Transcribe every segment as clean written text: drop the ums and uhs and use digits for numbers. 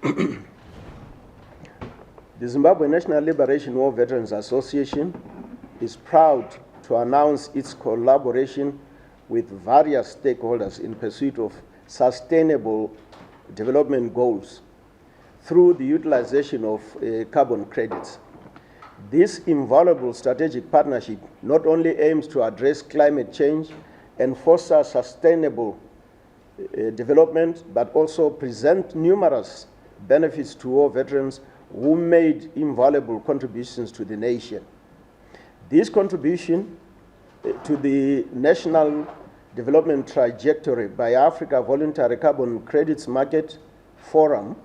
The Zimbabwe National Liberation War Veterans Association is proud to announce its collaboration with various stakeholders in pursuit of sustainable development goals through the utilization of carbon credits. This invaluable strategic partnership not only aims to address climate change and foster sustainable development, but also present numerous benefits to war veterans who made invaluable contributions to the nation. This contribution to the National Development Trajectory by Africa Voluntary Carbon Credits Market Forum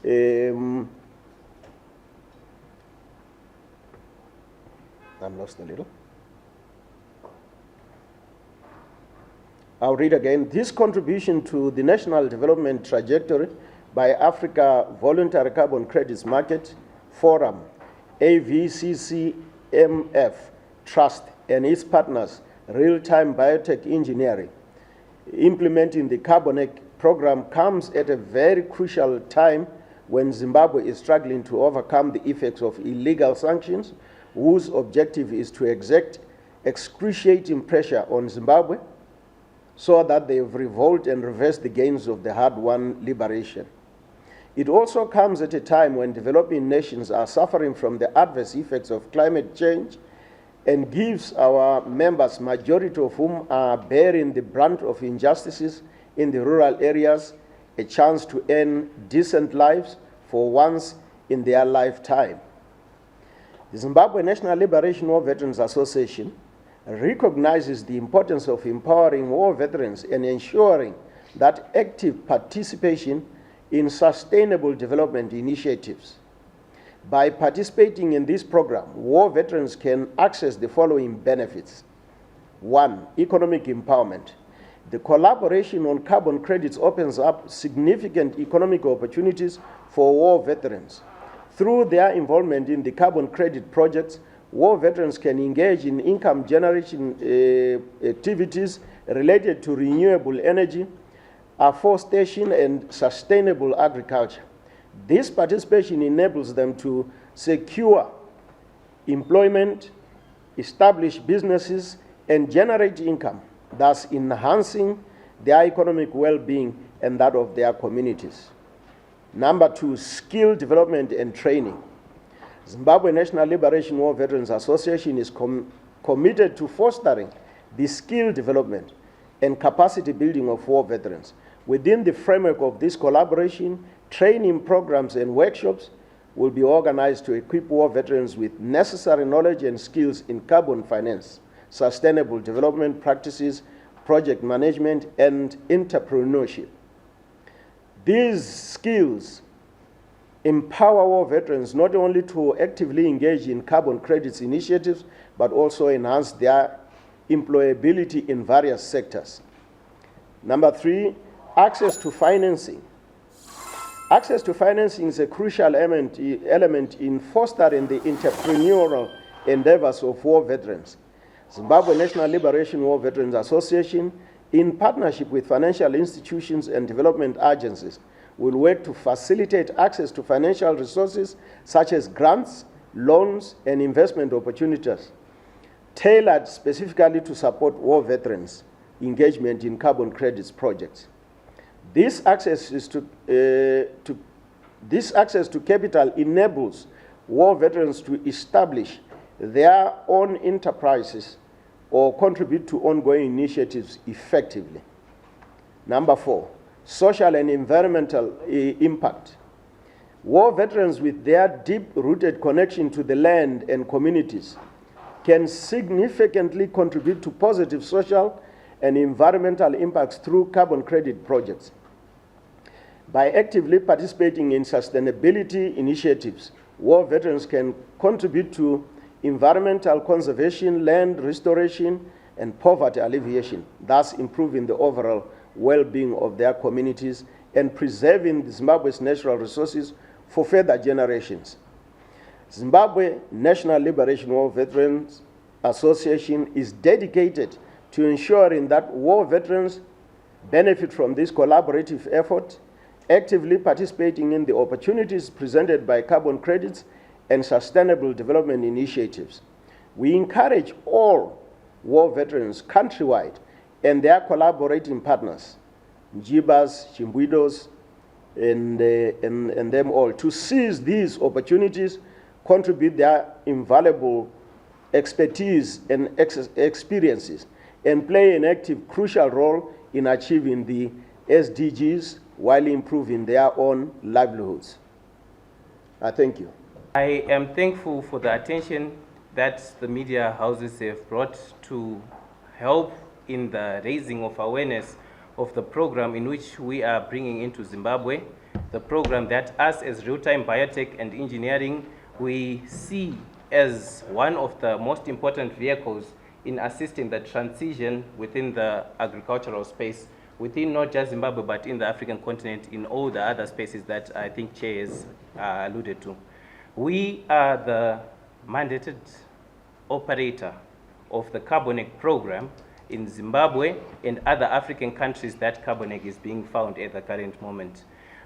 I'm lost a little. I'll read again. This contribution to the National Development Trajectory by Africa Voluntary Carbon Credits Market Forum, AVCCMF Trust and its partners, Real-Time Biotech Engineering, implementing the Carbonic program comes at a very crucial time when Zimbabwe is struggling to overcome the effects of illegal sanctions, whose objective is to exert excruciating pressure on Zimbabwe so that they revolt and reverse the gains of the hard-won liberation. It also comes at a time when developing nations are suffering from the adverse effects of climate change and gives our members, majority of whom are bearing the brunt of injustices in the rural areas, a chance to earn decent lives for once in their lifetime. The Zimbabwe National Liberation War Veterans Association recognizes the importance of empowering war veterans and ensuring that active participation in sustainable development initiatives. By participating in this program, war veterans can access the following benefits. 1, economic empowerment. The collaboration on carbon credits opens up significant economic opportunities for war veterans. Through their involvement in the carbon credit projects, war veterans can engage in income generation activities related to renewable energy, afforestation, and sustainable agriculture. This participation enables them to secure employment, establish businesses, and generate income, thus enhancing their economic well-being and that of their communities. Number 2, skill development and training. Zimbabwe National Liberation War Veterans Association is committed to fostering the skill development and capacity building of war veterans. Within the framework of this collaboration, training programs and workshops will be organized to equip war veterans with necessary knowledge and skills in carbon finance, sustainable development practices, project management, and entrepreneurship. These skills empower war veterans not only to actively engage in carbon credits initiatives, but also enhance their employability in various sectors. Number 3, access to financing. Access to financing is a crucial element in fostering the entrepreneurial endeavors of war veterans. Zimbabwe National Liberation War Veterans Association, in partnership with financial institutions and development agencies, will work to facilitate access to financial resources such as grants, loans, and investment opportunities, tailored specifically to support war veterans' engagement in carbon credits projects. This access to capital enables war veterans to establish their own enterprises or contribute to ongoing initiatives effectively. Number 4, social and environmental impact. War veterans with their deep-rooted connection to the land and communities can significantly contribute to positive social and environmental impacts through carbon credit projects. By actively participating in sustainability initiatives, war veterans can contribute to environmental conservation, land restoration, and poverty alleviation, thus improving the overall well-being of their communities and preserving Zimbabwe's natural resources for further generations. Zimbabwe National Liberation War Veterans Association is dedicated to ensuring that war veterans benefit from this collaborative effort actively participating in the opportunities presented by carbon credits and sustainable development initiatives. We encourage all war veterans countrywide and their collaborating partners, Njibas, Chimbwidos, and them all, to seize these opportunities, contribute their invaluable expertise and experiences, and play an active, crucial role in achieving the SDGs while improving their own livelihoods. I thank you. I am thankful for the attention that the media houses have brought to help in the raising of awareness of the program in which we are bringing into Zimbabwe, the program that us as real-time biotech and engineering, we see as one of the most important vehicles in assisting the transition within the agricultural space, within not just Zimbabwe, but in the African continent, in all the other spaces that I think Chair has alluded to. We are the mandated operator of the Carbonic program in Zimbabwe and other African countries that Carbonic is being found at the current moment.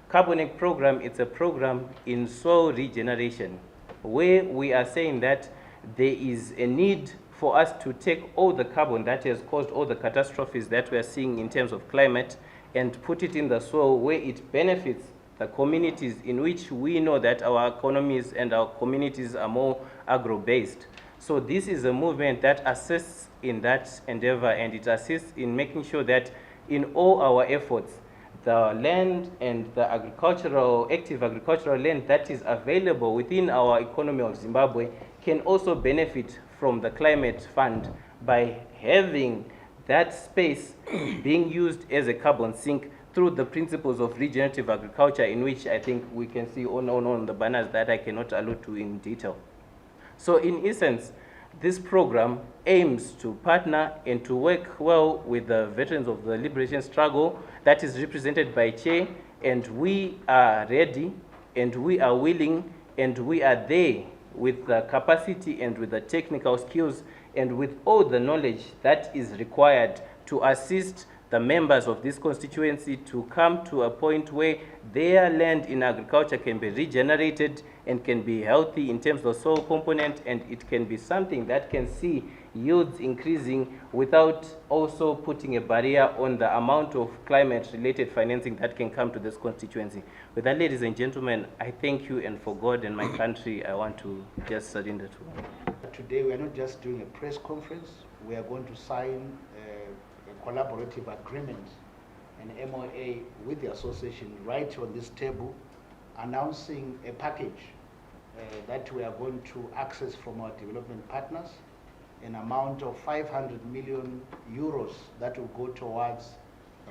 Carbonic program, it's a program in soil regeneration, where we are saying that there is a need for us to take all the carbon that has caused all the catastrophes that we are seeing in terms of climate and put it in the soil where it benefits the communities in which we know that our economies and our communities are more agro-based. So this is a movement that assists in that endeavor, and it assists in making sure that in all our efforts, the land and the active agricultural land that is available within our economy of Zimbabwe can also benefit from the climate fund by having that space being used as a carbon sink through the principles of regenerative agriculture, in which I think we can see on the banners that I cannot allude to in detail. So in essence, this program aims to partner and to work well with the veterans of the liberation struggle that is represented by Chair, and we are ready and we are willing and we are there with the capacity and with the technical skills and with all the knowledge that is required to assist the members of this constituency to come to a point where their land in agriculture can be regenerated and can be healthy in terms of soil component, and it can be something that can see yields increasing without also putting a barrier on the amount of climate-related financing that can come to this constituency. With that, ladies and gentlemen, I thank you, and for God and my country, I want to just surrender to. Today, we are not just doing a press conference. We are going to sign a collaborative agreement, an MOA with the association right on this table, announcing a package that we are going to access from our development partners, an amount of 500 million euros that will go towards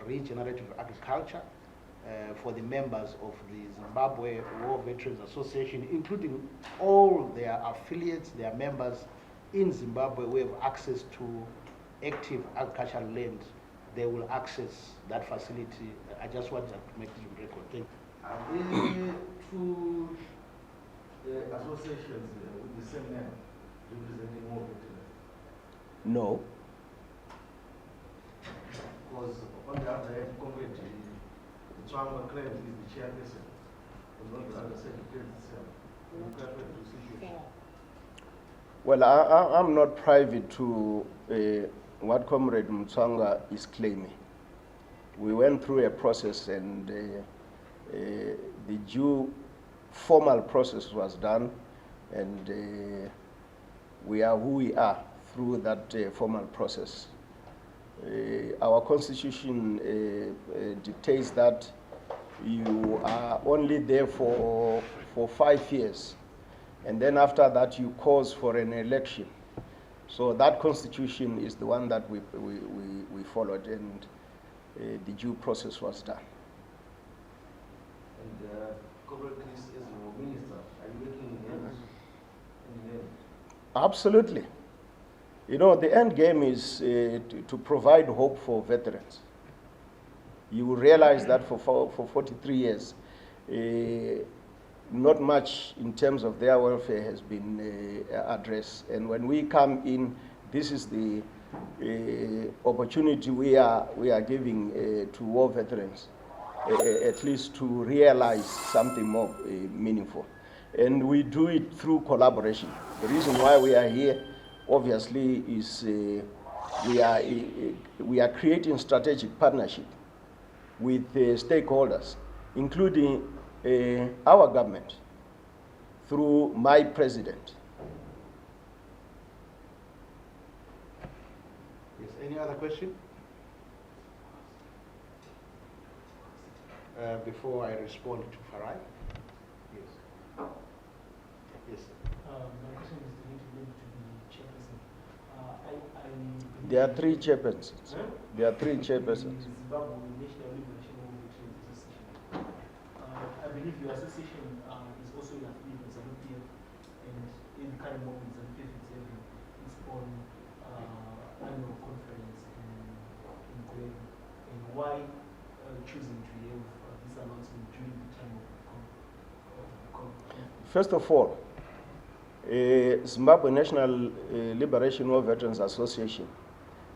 regenerative agriculture for the members of the Zimbabwe War Veterans Association, including all their affiliates, their members in Zimbabwe who have access to active agricultural land. They will access that facility. I just wanted to make this record. Thank you. Are there two associations with the same name representing war veterans? No. Because on the other hand, Comrade Tswanga claims he's the chairperson, but not the other secretary itself. You can't make the situation. Well, I'm not privy to what Comrade Mtswanga is claiming. We went through a process, and the due formal process was done, and we are who we are through that formal process. Our constitution dictates that you are only there for 5 years, and then after that you cause for an election. So that constitution is the one that we followed, and the due process was done. And Comrade Chris, as your minister, are you working in the end? Absolutely. You know, the end game is to provide hope for veterans. You will realize that for 43 years, not much in terms of their welfare has been addressed. And when we come in, this is the opportunity we are giving to war veterans. at least to realize something more meaningful. And we do it through collaboration. The reason why we are here, obviously, is we are creating strategic partnership with stakeholders, including our government, through my president. Yes, any other question? Before I respond to Farai? Yes. Yes. My question is related to the chairperson. There are three chairpersons. Huh? There are three chairpersons. The Zimbabwean National Liberation Movement Association. I believe your association is also in affiliate with ZANU PF, and in the current moment, ZANU PF is having its own annual conference in Kuwait. And why choosing to have this announcement during the time of the conference? First of all, Zimbabwe National Liberation War Veterans Association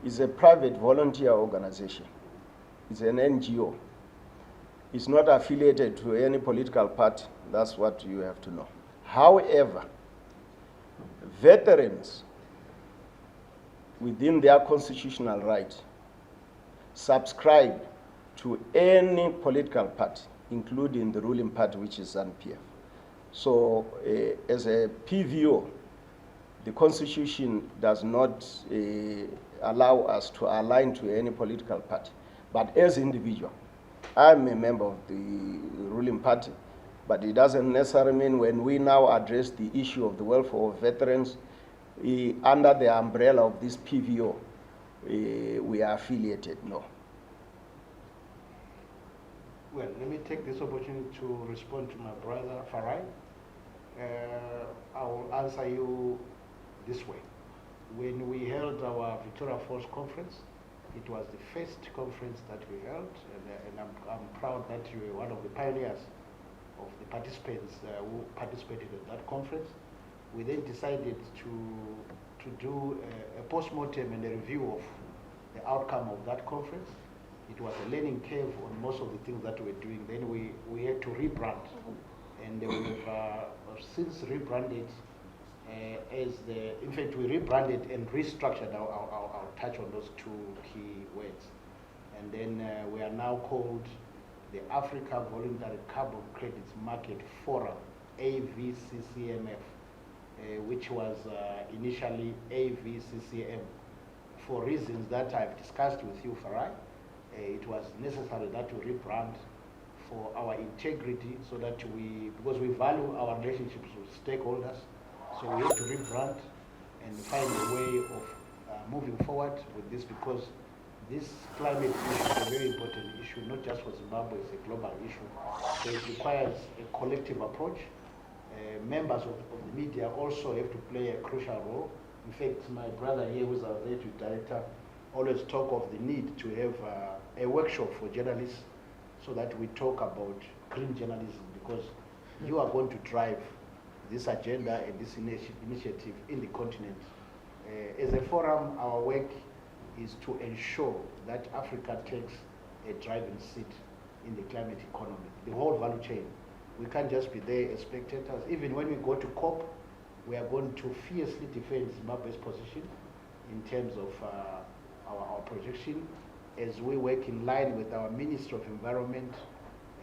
is a private volunteer organization. It's an NGO. It's not affiliated to any political party. That's what you have to know. However, veterans, within their constitutional right, subscribe to any political party, including the ruling party, which is ZANU-PF. So, as a PVO, the Constitution does not allow us to align to any political party. But as an individual, I'm a member of the ruling party, but it doesn't necessarily mean when we now address the issue of the welfare of veterans under the umbrella of this PVO, we are affiliated, no. Well, let me take this opportunity to respond to my brother Farai. I will answer you this way. When we held our Victoria Falls conference, it was the first conference that we held, and I'm proud that you were one of the pioneers of the participants who participated in that conference. We then decided to do a post-mortem and a review of the outcome of that conference. It was a learning curve on most of the things that we were doing. Then we had to rebrand, and we've since rebranded in fact, we rebranded and restructured. I'll touch on those two key words. And then we are now called the Africa Voluntary Carbon Credits Market Forum, AVCCMF, which was initially AVCCM. For reasons that I've discussed with you, Farai, it was necessary that we rebrand for our integrity, so that because we value our relationships with stakeholders, so we have to rebrand and find a way of moving forward with this, because this climate issue is a very important issue, not just for Zimbabwe, it's a global issue. So it requires a collective approach. Members of the media also have to play a crucial role. In fact, my brother here, who's our executive director, always talk of the need to have a workshop for journalists, so that we talk about green journalism, because you are going to drive this agenda and this initiative in the continent. As a forum, our work is to ensure that Africa takes a driving seat in the climate economy, the whole value chain. We can't just be there as spectators. Even when we go to COP, we are going to fiercely defend Zimbabwe's position in terms of our projection, as we work in line with our Ministry of Environment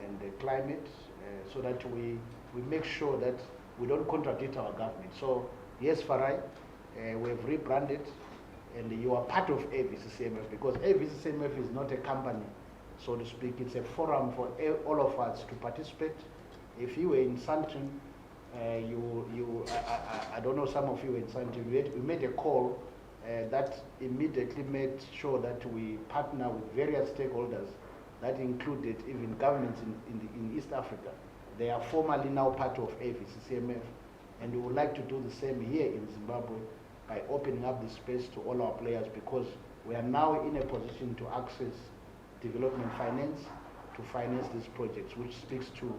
and Climate, so that we make sure that we don't contradict our government. So yes, Farai, we have rebranded, and you are part of AVCCMF, because AVCCMF is not a company, so to speak. It's a forum for all of us to participate. If you were in Sandton, I don't know, some of you were in Sandton, we made a call that immediately made sure that we partner with various stakeholders that included even governments in East Africa. They are formally now part of AVCCMF, and we would like to do the same here in Zimbabwe by opening up the space to all our players, because we are now in a position to access development finance to finance these projects, which speaks to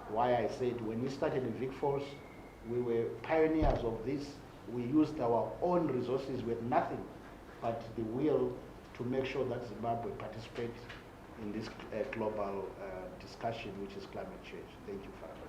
why I said when we started in Vic Falls, we were pioneers of this. We used our own resources with nothing but the will to make sure that Zimbabwe participates in this global discussion, which is climate change. Thank you, Father.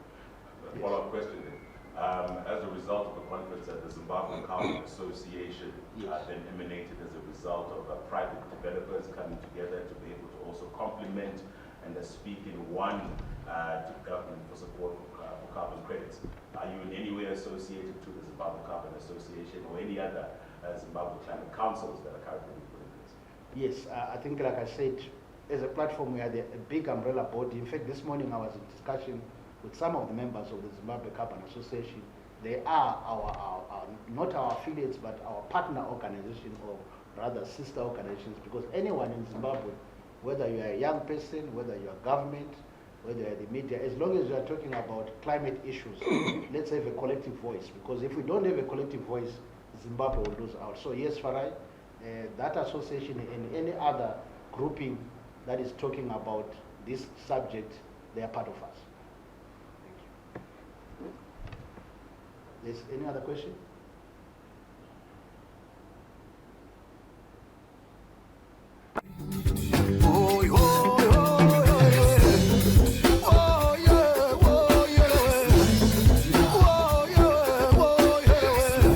A follow-up question then. As a result of the conference at the Zimbabwean Carbon Association, then emanated as a result of private developers coming together to be able to also complement and speak in one to government for support for carbon credits. Are you in any way associated to the Zimbabwean Carbon Association or any other Zimbabwe climate councils that are currently being put in place? Yes, I think, like I said, as a platform, we had a big umbrella body. In fact, this morning I was in discussion with some of the members of the Zimbabwe Carbon Association. They are not our affiliates, but our partner organization, or rather sister organizations, because anyone in Zimbabwe, whether you are a young person, whether you are government, whether you are the media, as long as you are talking about climate issues, let's have a collective voice, because if we don't have a collective voice, Zimbabwe will lose out. So yes, Farai, that association and any other grouping that is talking about this subject, they are part of us. Thank you. Yes, any other question?